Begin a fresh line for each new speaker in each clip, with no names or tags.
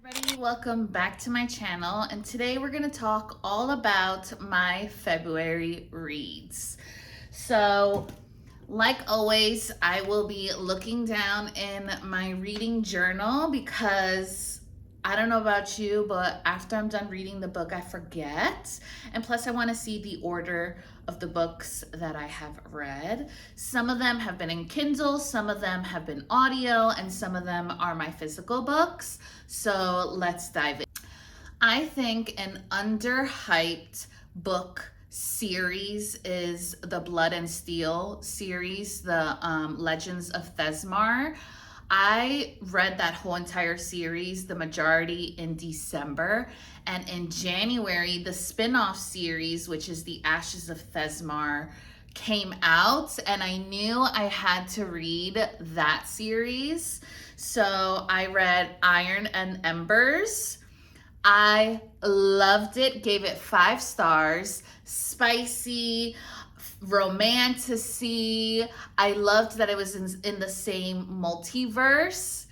Everybody, welcome back to my channel, and today we're going to talk all about my February reads. So, like always, I will be looking down in my reading journal because I don't know about you, but after I'm done reading the book, I forget. And plus, I want to see the order of the books that I have read. Some of them have been in Kindle, some of them have been audio, and some of them are my physical books. So let's dive in. I think an underhyped book series is the Blood and Steel series, the Legends of Thesmar. I read that whole entire series, the majority in December, and in January, the spin-off series, which is the Ashes of Thesmar, came out, and I knew I had to read that series. So I read Iron and Embers. I loved it, gave it 5 stars, spicy, romanticy. I loved that it was in the same multiverse.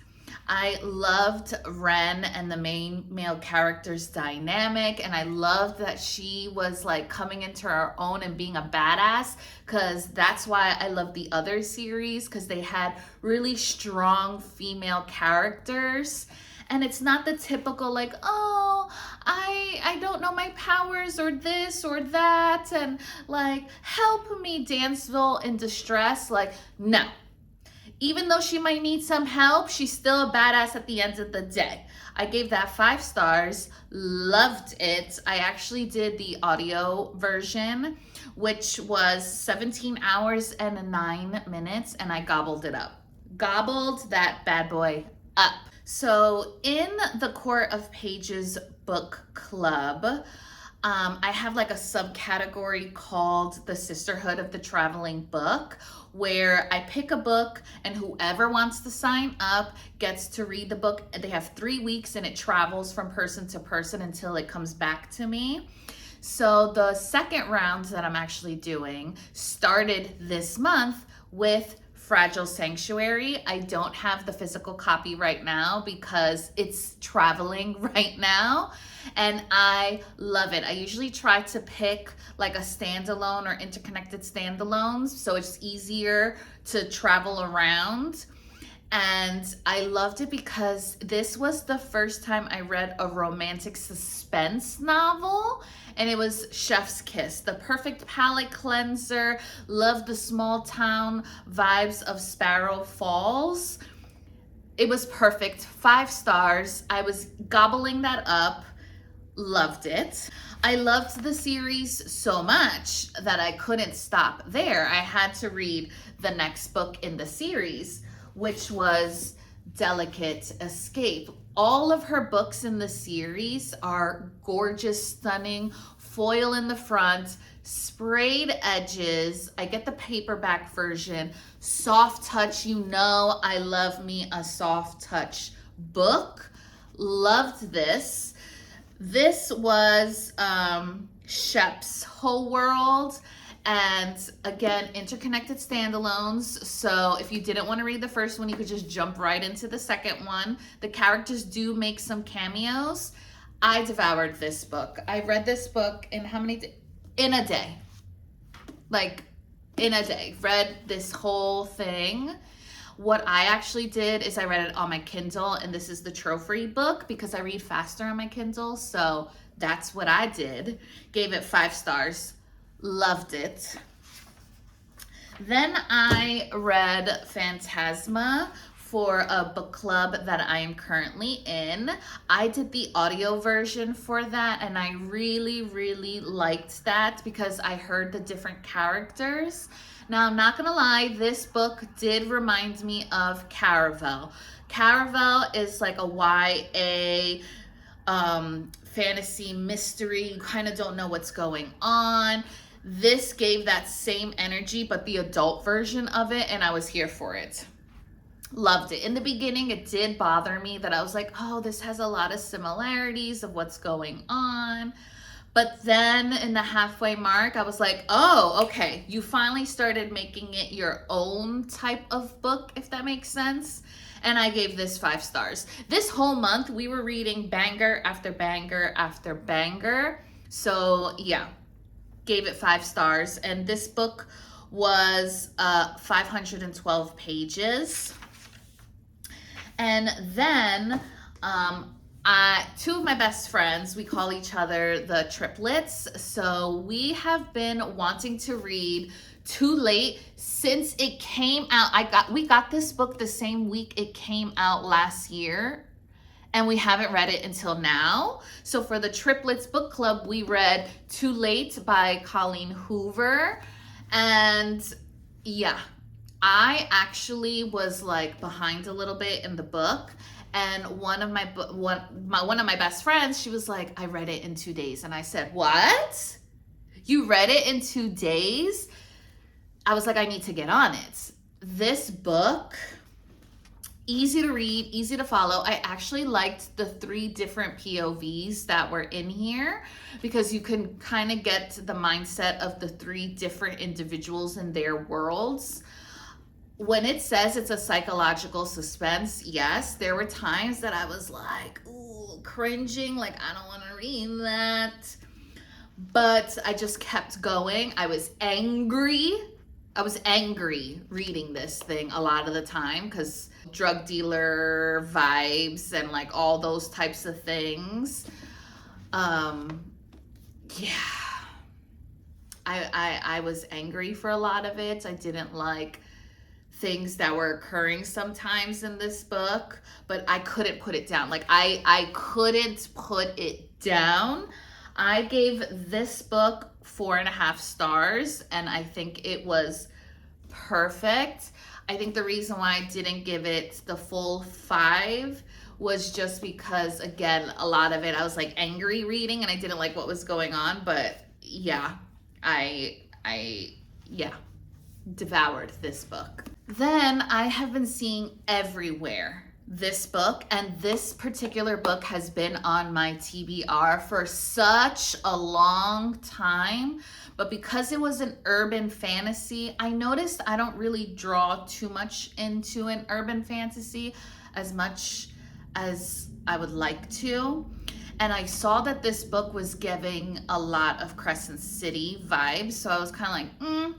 I loved Ren and the main male character's dynamic, and I loved that she was like coming into her own and being a badass, because that's why I love the other series, because they had really strong female characters. And it's not the typical like, oh, I don't know my powers or this or that, and like, help me, Danceville in distress. Like, no. Even though she might need some help, she's still a badass at the end of the day. I gave that 5 stars, loved it. I actually did the audio version, which was 17 hours and 9 minutes, and I gobbled it up. Gobbled that bad boy up. So in the Court of Pages book club, I have like a subcategory called the Sisterhood of the Traveling Book, where I pick a book and whoever wants to sign up gets to read the book. They have 3 weeks and it travels from person to person until it comes back to me. So the second round that I'm actually doing started this month with Fragile Sanctuary. I don't have the physical copy right now because it's traveling right now, and I love it. I usually try to pick like a standalone or interconnected standalones so it's easier to travel around. And I loved it because this was the first time I read a romantic suspense novel, and it was Chef's Kiss, the perfect palate cleanser. Loved the small town vibes of Sparrow Falls. It was perfect, 5 stars. I was gobbling that up, loved it. I loved the series so much that I couldn't stop there. I had to read the next book in the series, which was Delicate Escape. All of her books in the series are gorgeous, stunning, foil in the front, sprayed edges. I get the paperback version, soft touch. You know I love me a soft touch book. Loved this. This was Shep's Whole World. And again, interconnected standalones. So if you didn't want to read the first one, you could just jump right into the second one. The characters do make some cameos. I devoured this book. I read this book in how many days? In a day. Like, in a day. Read this whole thing. What I actually did is I read it on my Kindle, and this is the trophy book because I read faster on my Kindle. So that's what I did. Gave it 5 stars. Loved it. Then I read Phantasma for a book club that I am currently in. I did the audio version for that, and I really, really liked that because I heard the different characters. Now, I'm not gonna lie, this book did remind me of Caraval. Caraval is like a YA fantasy mystery. You kind of don't know what's going on. This gave that same energy, but the adult version of it, and I was here for it. Loved it. In the beginning, it did bother me that I was like, oh, this has a lot of similarities of what's going on. But then in the halfway mark, I was like, oh, okay, you finally started making it your own type of book, if that makes sense. And I gave this 5 stars. This whole month, we were reading banger after banger after banger. So yeah, gave it 5 stars. And this book was 512 pages. And then two of my best friends, we call each other the triplets. So we have been wanting to read Too Late since it came out. We got this book the same week it came out last year, and we haven't read it until now. So for the Triplets Book Club, we read Too Late by Colleen Hoover. And yeah, I actually was like behind a little bit in the book. And one of my best friends, she was like, I read it in 2 days. And I said, what? You read it in 2 days? I was like, I need to get on it. This book, easy to read, easy to follow. I actually liked the 3 different POVs that were in here because you can kind of get the mindset of the 3 different individuals in their worlds. When it says it's a psychological suspense, yes, there were times that I was like, ooh, cringing, like I don't want to read that. But I just kept going. I was angry reading this thing a lot of the time because drug dealer vibes and like all those types of things. Yeah. I was angry for a lot of it. I didn't like things that were occurring sometimes in this book, but I couldn't put it down. Like I couldn't put it down. I gave this book 4.5 stars, and I think it was perfect. I think the reason why I didn't give it the full 5 was just because, again, a lot of it I was like angry reading and I didn't like what was going on. But yeah, I devoured this book. Then I have been seeing everywhere this book, and this particular book has been on my TBR for such a long time. But because it was an urban fantasy, I noticed I don't really draw too much into an urban fantasy as much as I would like to. And I saw that this book was giving a lot of Crescent City vibes, so I was kind of like,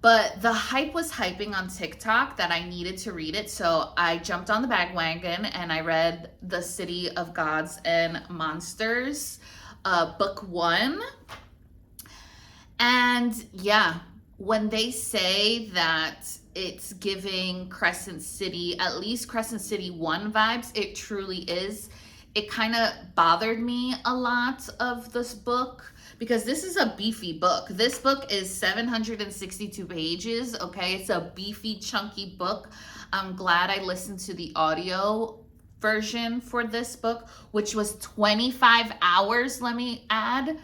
But the hype was hyping on TikTok that I needed to read it, so I jumped on the bandwagon and I read The City of Gods and Monsters, book 1. And yeah, when they say that it's giving Crescent City, at least Crescent City 1 vibes, it truly is. It kind of bothered me a lot of this book because this is a beefy book. This book is 762 pages, okay? It's a beefy, chunky book. I'm glad I listened to the audio version for this book, which was 25 hours, let me add.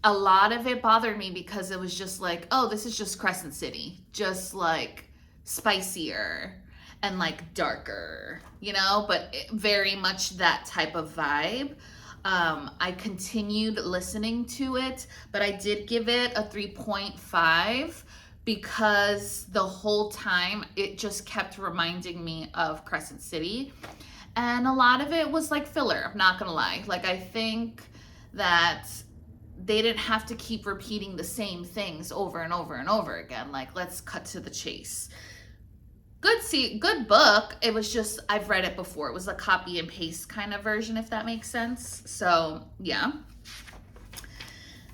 A lot of it bothered me because it was just like, oh, this is just Crescent City, just like spicier and like darker, you know, but very much that type of vibe. I continued listening to it, but I did give it a 3.5 because the whole time it just kept reminding me of Crescent City. And a lot of it was like filler, I'm not gonna lie. Like, I think that they didn't have to keep repeating the same things over and over and over again. Like, let's cut to the chase. Good book. It was just, I've read it before. It was a copy and paste kind of version, if that makes sense. So yeah.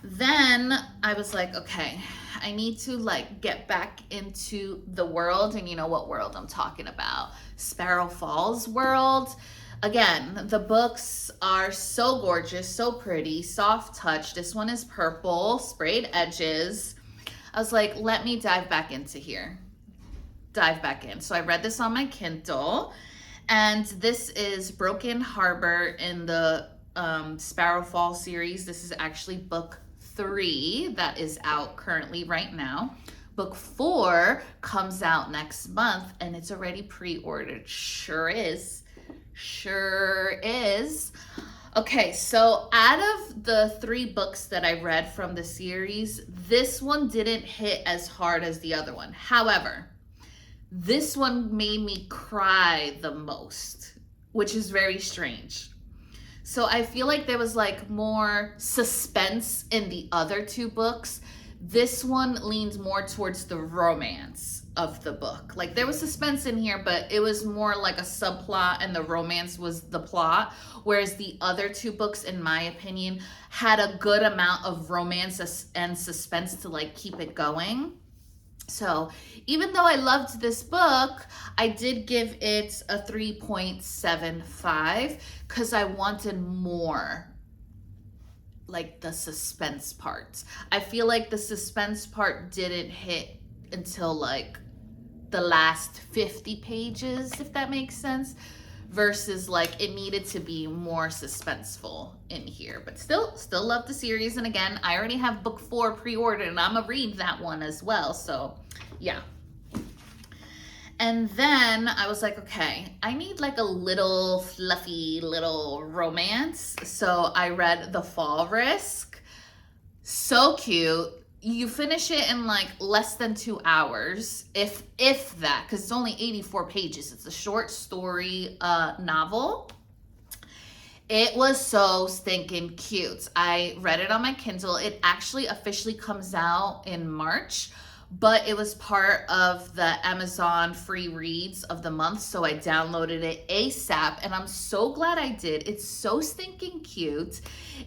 Then I was like, okay, I need to like get back into the world, and you know what world I'm talking about. Sparrow Falls world. Again, the books are so gorgeous, so pretty, soft touch. This one is purple, sprayed edges. I was like, let me dive back into here. Dive back in. So I read this on my Kindle, and this is Broken Harbor in the Sparrow Falls series. This is actually book 3 that is out currently right now. Book 4 comes out next month, and it's already pre-ordered. Sure is. Okay, so out of the 3 books that I read from the series, this one didn't hit as hard as the other one. However, this one made me cry the most, which is very strange. So I feel like there was like more suspense in the other 2 books. This one leans more towards the romance of the book. Like there was suspense in here, but it was more like a subplot and the romance was the plot. Whereas the other 2 books, in my opinion, had a good amount of romance and suspense to like keep it going. So even though I loved this book, I did give it a 3.75 because I wanted more, like the suspense part. I feel like the suspense part didn't hit until like the last 50 pages, if that makes sense, versus like it needed to be more suspenseful in here. But still love the series. And again, I already have book 4 pre-ordered and I'm gonna read that one as well. So yeah. And then I was like, okay, I need like a little fluffy little romance. So I read The Fall Risk. So cute. You finish it in like less than 2 hours, if that, because it's only 84 pages. It's a short story novel. It was so stinking cute. I read it on my Kindle. It actually officially comes out in March, but it was part of the Amazon free reads of the month, so I downloaded it ASAP, and I'm so glad I did. It's so stinking cute.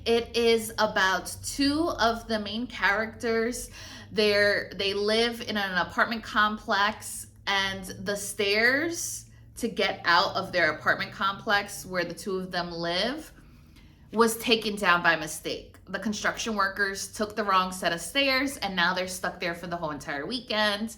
It is about 2 of the main characters. They live in an apartment complex, and the stairs to get out of their apartment complex where the 2 of them live was taken down by mistake. The construction workers took the wrong set of stairs and now they're stuck there for the whole entire weekend.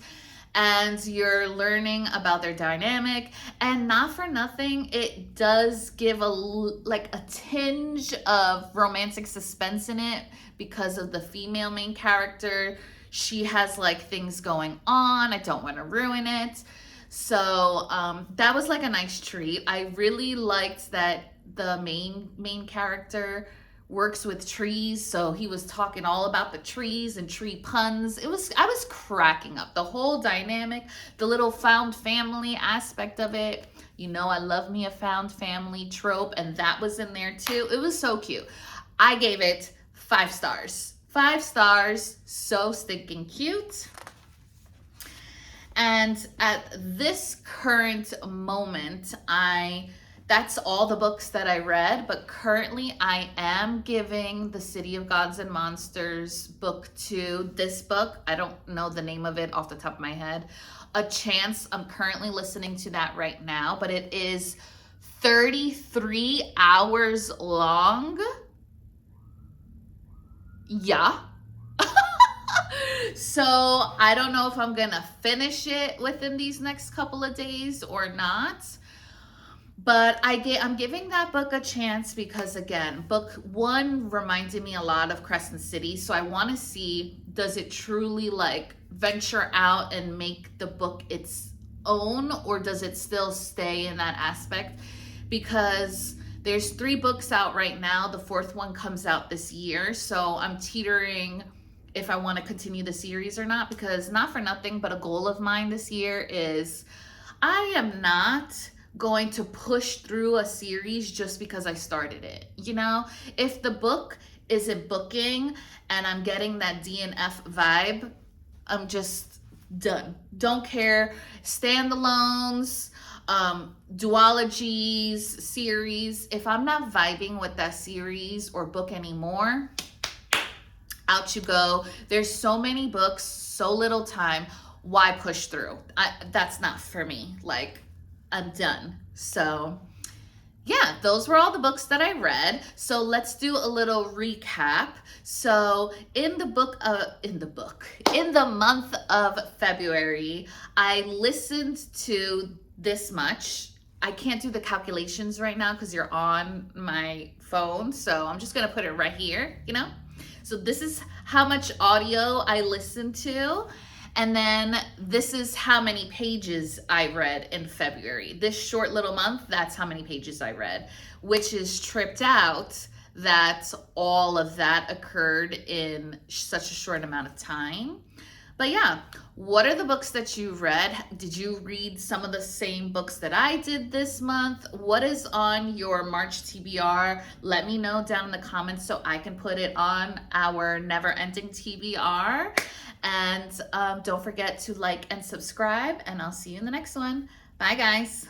And you're learning about their dynamic, and not for nothing, it does give a tinge of romantic suspense in it because of the female main character. She has like things going on. I don't want to ruin it. So that was like a nice treat. I really liked that the main character works with trees, so he was talking all about the trees and tree puns. I was cracking up. The whole dynamic, the little found family aspect of it. You know, I love me a found family trope, and that was in there too. It was so cute. I gave it 5 stars. 5 stars. So stinking cute. And at this current moment, that's all the books that I read, but currently I am giving The City of Gods and Monsters book 2, this book, I don't know the name of it off the top of my head, a chance. I'm currently listening to that right now, but it is 33 hours long. Yeah. So I don't know if I'm gonna finish it within these next couple of days or not. But I'm giving that book a chance because, again, book 1 reminded me a lot of Crescent City. So I want to see, does it truly like venture out and make the book its own, or does it still stay in that aspect? Because there's 3 books out right now. The 4th one comes out this year. So I'm teetering if I want to continue the series or not, because not for nothing, but a goal of mine this year is I am not going to push through a series just because I started it. You know, if the book isn't booking and I'm getting that DNF vibe, I'm just done. Don't care. Standalones, duologies, series. If I'm not vibing with that series or book anymore, out you go. There's so many books, so little time. Why push through? That's not for me. Like, I'm done. So yeah, those were all the books that I read. So let's do a little recap. So in the month of February, I listened to this much. I can't do the calculations right now because you're on my phone. So I'm just going to put it right here, you know? So this is how much audio I listened to. And then this is how many pages I read in February. This short little month, that's how many pages I read, which is tripped out that all of that occurred in such a short amount of time. But yeah, what are the books that you read? Did you read some of the same books that I did this month? What is on your March TBR? Let me know down in the comments so I can put it on our never ending TBR. And don't forget to like and subscribe, and I'll see you in the next one. Bye, guys.